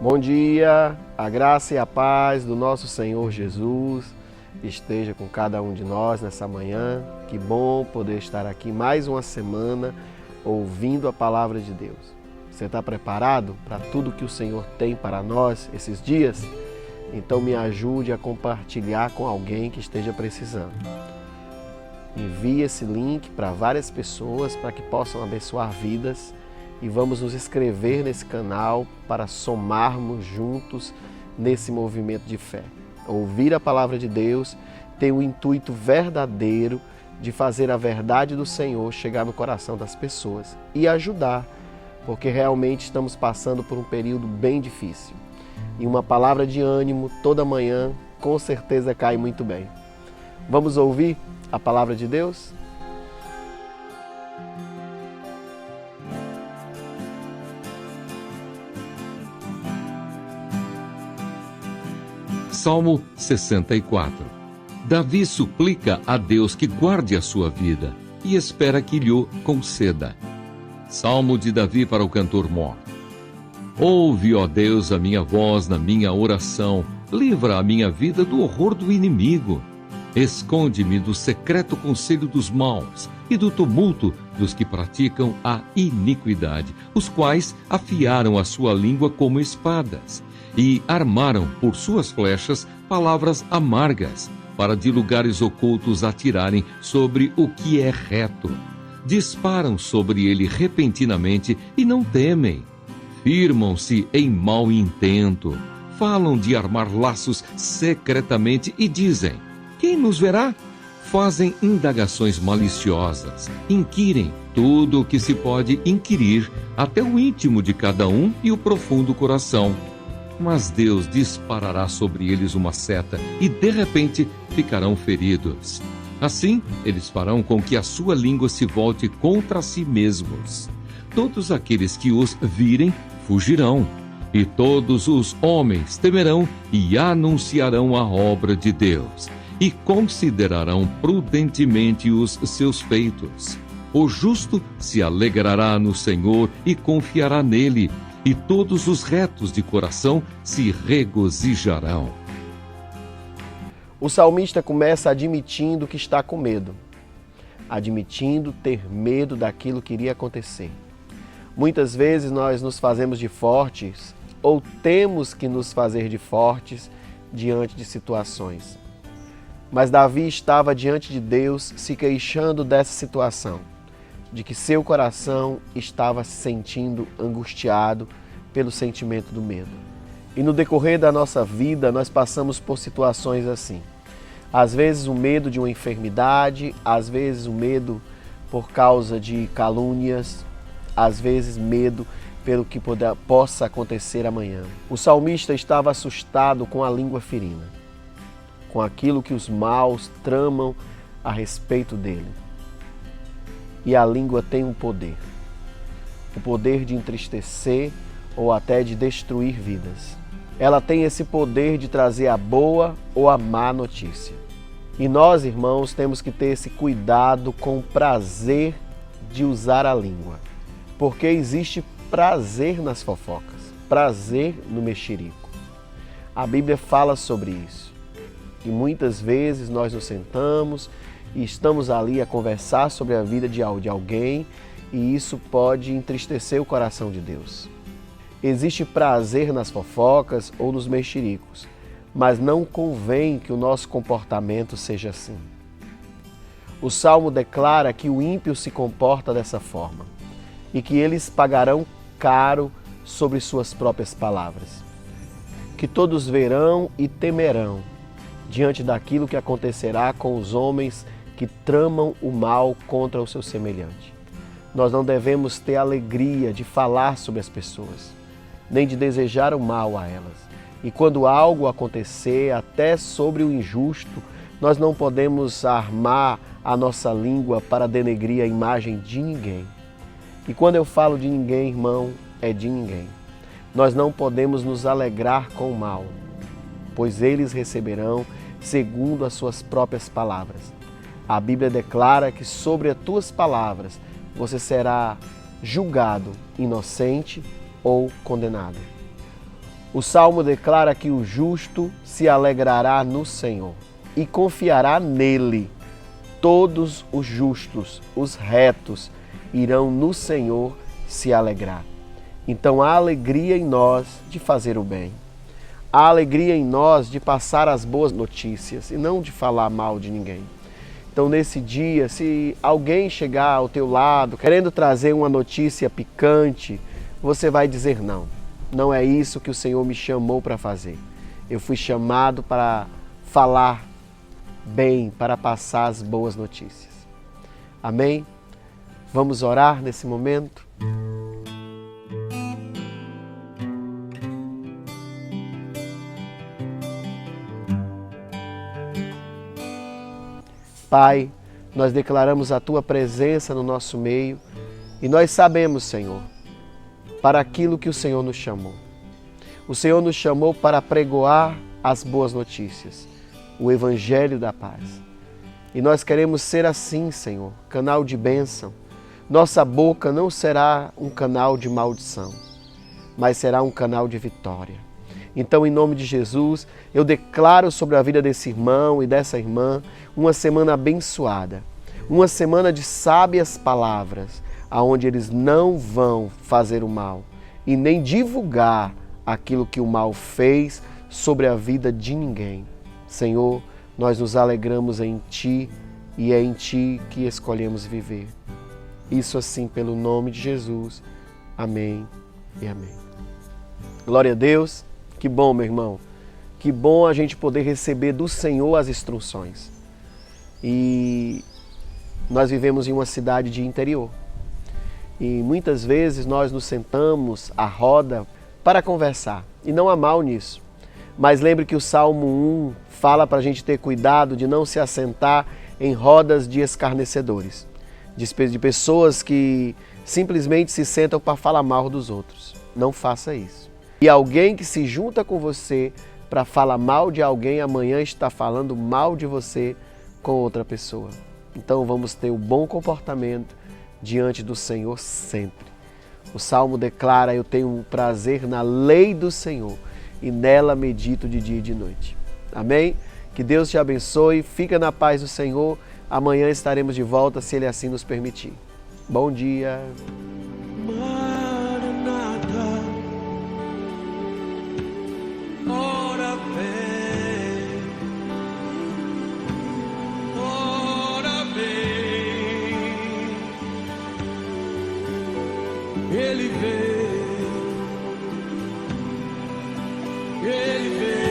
Bom dia, a graça e a paz do nosso Senhor Jesus esteja com cada um de nós nessa manhã. Que bom poder estar aqui mais uma semana ouvindo a palavra de Deus. Você está preparado para tudo que o Senhor tem para nós esses dias? Então me ajude a compartilhar com alguém que esteja precisando. Envie esse link para várias pessoas para que possam abençoar vidas e vamos nos inscrever nesse canal para somarmos juntos nesse movimento de fé. Ouvir a palavra de Deus tem o intuito verdadeiro de fazer a verdade do Senhor chegar no coração das pessoas e ajudar, porque realmente estamos passando por um período bem difícil. E uma palavra de ânimo toda manhã com certeza cai muito bem. Vamos ouvir a palavra de Deus? Salmo 64. Davi suplica a Deus que guarde a sua vida e espera que lhe conceda. Salmo de Davi para o cantor mor. Ouve, ó Deus, a minha voz na minha oração, livra a minha vida do horror do inimigo. Esconde-me do secreto conselho dos maus e do tumulto dos que praticam a iniquidade, os quais afiaram a sua língua como espadas e armaram por suas flechas palavras amargas, para de lugares ocultos atirarem sobre o que é reto. Disparam sobre ele repentinamente e não temem. Firmam-se em mau intento. Falam de armar laços secretamente e dizem: quem nos verá? Fazem indagações maliciosas. Inquirem tudo o que se pode inquirir, até o íntimo de cada um e o profundo coração. Mas Deus disparará sobre eles uma seta e, de repente, ficarão feridos. Assim, eles farão com que a sua língua se volte contra si mesmos. Todos aqueles que os virem fugirão, e todos os homens temerão e anunciarão a obra de Deus, e considerarão prudentemente os seus feitos. O justo se alegrará no Senhor e confiará nele, e todos os retos de coração se regozijarão. O salmista começa admitindo que está com medo, admitindo ter medo daquilo que iria acontecer. Muitas vezes nós nos fazemos de fortes ou temos que nos fazer de fortes diante de situações. Mas Davi estava diante de Deus se queixando dessa situação, de que seu coração estava se sentindo angustiado pelo sentimento do medo. E no decorrer da nossa vida, nós passamos por situações assim. Às vezes o medo de uma enfermidade, às vezes o medo por causa de calúnias, às vezes medo pelo que possa acontecer amanhã. O salmista estava assustado com a língua ferina, com aquilo que os maus tramam a respeito dele. E a língua tem um poder, o poder de entristecer ou até de destruir vidas. Ela tem esse poder de trazer a boa ou a má notícia. E nós, irmãos, temos que ter esse cuidado com o prazer de usar a língua, porque existe prazer nas fofocas, prazer no mexerico. A Bíblia fala sobre isso. E muitas vezes nós nos sentamos e estamos ali a conversar sobre a vida de alguém e isso pode entristecer o coração de Deus. Existe prazer nas fofocas ou nos mexericos, mas não convém que o nosso comportamento seja assim. O Salmo declara que o ímpio se comporta dessa forma e que eles pagarão caro sobre suas próprias palavras. Que todos verão e temerão diante daquilo que acontecerá com os homens que tramam o mal contra o seu semelhante. Nós não devemos ter alegria de falar sobre as pessoas, nem de desejar o mal a elas. E quando algo acontecer, até sobre o injusto, nós não podemos armar a nossa língua para denegrir a imagem de ninguém. E quando eu falo de ninguém, irmão, é de ninguém. Nós não podemos nos alegrar com o mal, pois eles receberão segundo as suas próprias palavras. A Bíblia declara que sobre as tuas palavras você será julgado inocente ou condenado. O Salmo declara que o justo se alegrará no Senhor e confiará nele. Todos os justos, os retos, irão no Senhor se alegrar. Então há alegria em nós de fazer o bem. Há alegria em nós de passar as boas notícias e não de falar mal de ninguém. Então nesse dia, se alguém chegar ao teu lado querendo trazer uma notícia picante, você vai dizer não. Não é isso que o Senhor me chamou para fazer. Eu fui chamado para falar bem, para passar as boas notícias. Amém? Vamos orar nesse momento? Pai, nós declaramos a Tua presença no nosso meio e nós sabemos, Senhor, para aquilo que o Senhor nos chamou. O Senhor nos chamou para pregoar as boas notícias, o Evangelho da paz. E nós queremos ser assim, Senhor, canal de bênção. Nossa boca não será um canal de maldição, mas será um canal de vitória. Então, em nome de Jesus, eu declaro sobre a vida desse irmão e dessa irmã uma semana abençoada, uma semana de sábias palavras, aonde eles não vão fazer o mal e nem divulgar aquilo que o mal fez sobre a vida de ninguém. Senhor, nós nos alegramos em Ti e é em Ti que escolhemos viver. Isso assim pelo nome de Jesus. Amém e amém. Glória a Deus. Que bom, meu irmão. Que bom a gente poder receber do Senhor as instruções. E nós vivemos em uma cidade de interior. E muitas vezes nós nos sentamos à roda para conversar. E não há mal nisso. Mas lembre que o Salmo 1 fala para a gente ter cuidado de não se assentar em rodas de escarnecedores. De pessoas que simplesmente se sentam para falar mal dos outros. Não faça isso. E alguém que se junta com você para falar mal de alguém, amanhã está falando mal de você com outra pessoa. Então vamos ter o bom comportamento diante do Senhor sempre. O Salmo declara: eu tenho um prazer na lei do Senhor e nela medito de dia e de noite. Amém? Que Deus te abençoe, fica na paz do Senhor. Amanhã estaremos de volta, se Ele assim nos permitir. Bom dia! Ele veio, Ele veio.